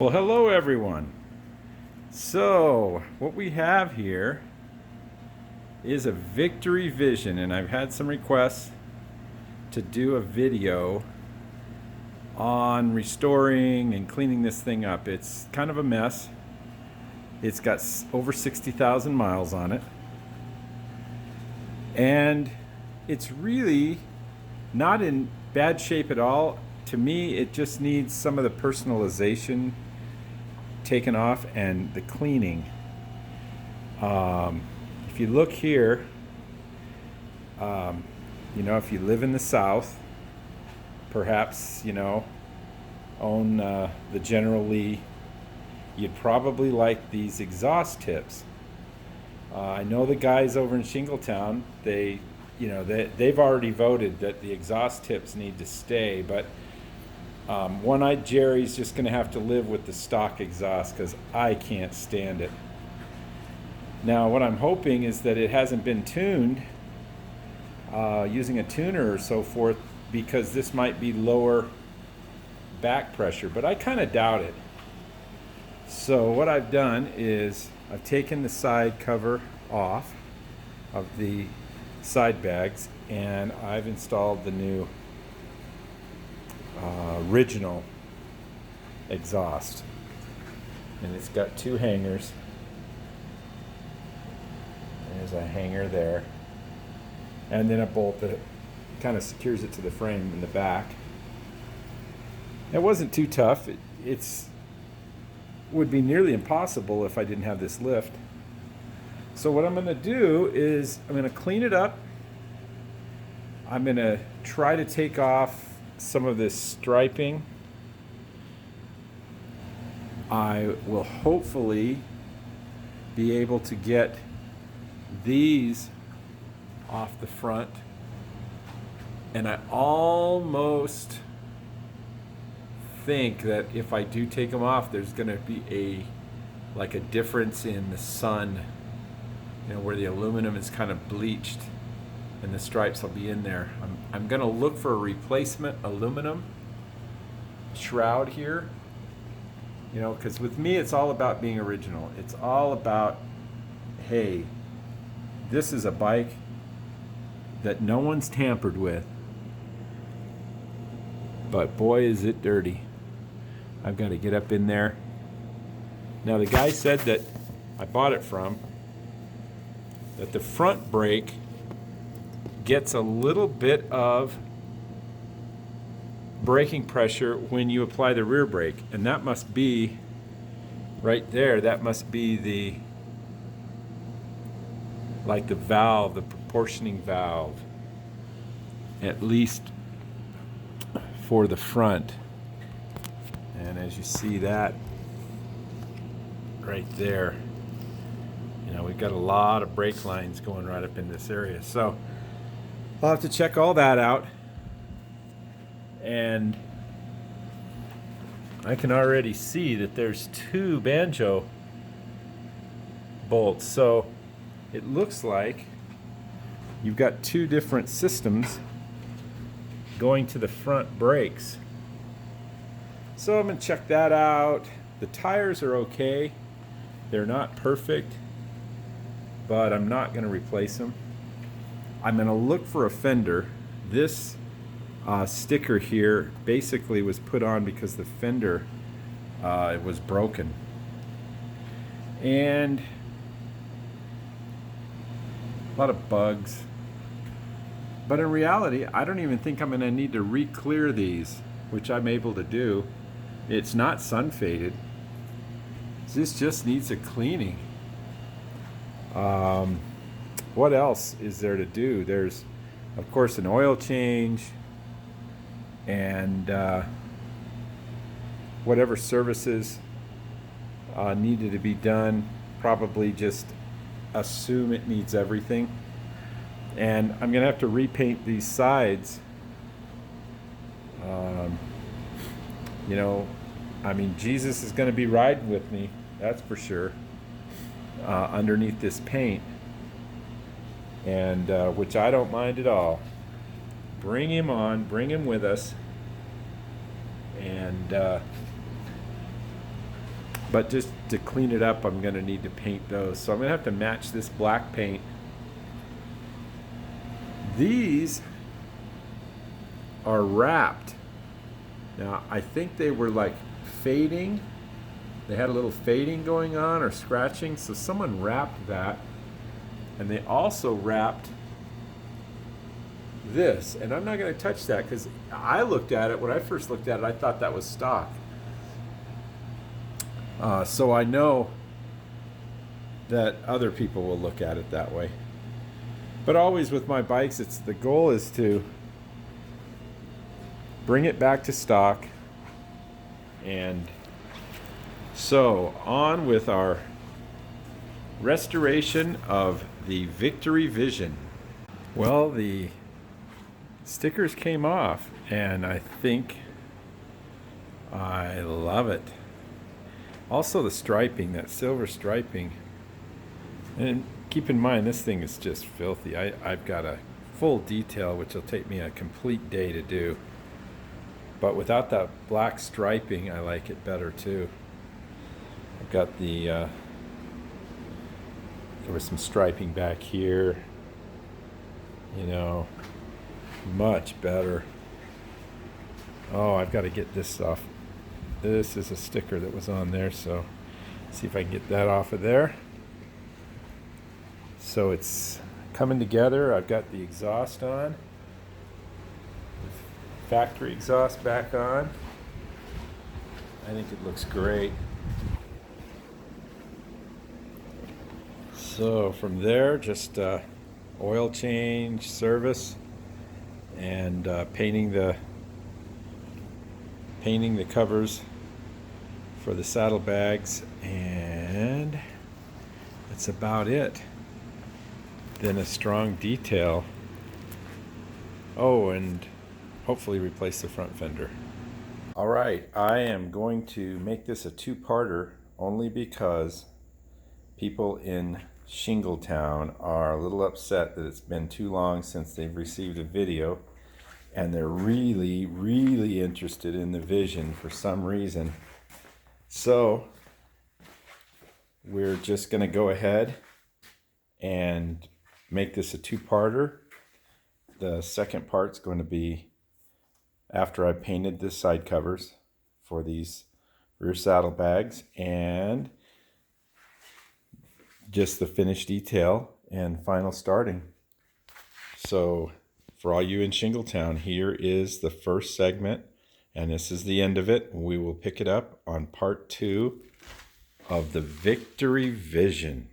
Well, hello everyone. So, what we have here is a Victory Vision, and I've had some requests to do a video on restoring and cleaning this thing up. It's kind of a mess. It's got over 60,000 miles on it. And it's really not in bad shape at all. To me, it just needs some of the personalization taken off and the cleaning. If you look here, if you live in the South, perhaps, own the General Lee, you'd probably like these exhaust tips. I know the guys over in Shingletown, they've already voted that the exhaust tips need to stay, but One-Eyed Jerry's just going to have to live with the stock exhaust because I can't stand it. Now, what I'm hoping is that it hasn't been tuned using a tuner or so forth, because this might be lower back pressure, but I kind of doubt it. So what I've done is I've taken the side cover off of the side bags, and I've installed the new original exhaust, and it's got two hangers. There's a hanger there, and then a bolt that kind of secures it to the frame in the back. It wasn't too tough. It's would be nearly impossible if I didn't have this lift. So what I'm going to do is I'm going to clean it up. I'm going to try to take off some of this striping. I will hopefully be able to get these off the front, and I almost think that if I do take them off, there's going to be a difference in the sun, where the aluminum is kind of bleached and the stripes will be in there. I'm going to look for a replacement aluminum shroud here, because with me it's all about being original. It's all about, hey, this is a bike that no one's tampered with, but boy is it dirty. I've got to get up in there. Now, the guy said that I bought it from, that the front brake gets a little bit of braking pressure when you apply the rear brake, and that must be right there. That must be the valve, the proportioning valve, at least for the front. And as you see that right there, we've got a lot of brake lines going right up in this area. So I'll have to check all that out. And I can already see that there's two banjo bolts. So it looks like you've got two different systems going to the front brakes. So I'm going to check that out. The tires are okay. They're not perfect, but I'm not going to replace them. I'm going to look for a fender. This sticker here basically was put on because the fender it was broken. And a lot of bugs. But in reality, I don't even think I'm going to need to re-clear these, which I'm able to do. It's not sun faded. This just needs a cleaning. What else is there to do? There's, of course, an oil change, and whatever services needed to be done. Probably just assume it needs everything. And I'm going to have to repaint these sides. Jesus is going to be riding with me, that's for sure, underneath this paint, and which I don't mind at all. Bring him on, bring him with us, and But just to clean it up, I'm going to need to paint those. So I'm going to have to match this black paint. These are wrapped. Now, I think they were like fading. They had a little fading going on or scratching. So someone wrapped that. And they also wrapped this. And I'm not going to touch that because I looked at it, when I first looked at it, I thought that was stock. So I know that other people will look at it that way. But always with my bikes, the goal is to bring it back to stock. And so on with our restoration of the Victory Vision. Well, the stickers came off and I think I love it. Also the striping, that silver striping. And keep in mind, this thing is just filthy. I've got a full detail, which will take me a complete day to do. But without that black striping, I like it better too. I've got the, there was some striping back here. You know, much better. Oh, I've got to get this off. This is a sticker that was on there, so see if I can get that off of there. So it's coming together. I've got the exhaust on, factory exhaust back on. I think it looks great. So from there, just oil change, service, and painting the covers for the saddlebags, and that's about it. Then a strong detail. Oh, and hopefully replace the front fender. All right, I am going to make this a two-parter only because people in Shingletown are a little upset that it's been too long since they've received a video, and they're really, really interested in the Vision for some reason. So we're just going to go ahead and make this a two-parter. The second part's going to be after I painted the side covers for these rear saddlebags, and just the finished detail and final starting. So for all you in Shingletown, here is the first segment, and this is the end of it. We will pick it up on part 2 of the Victory Vision.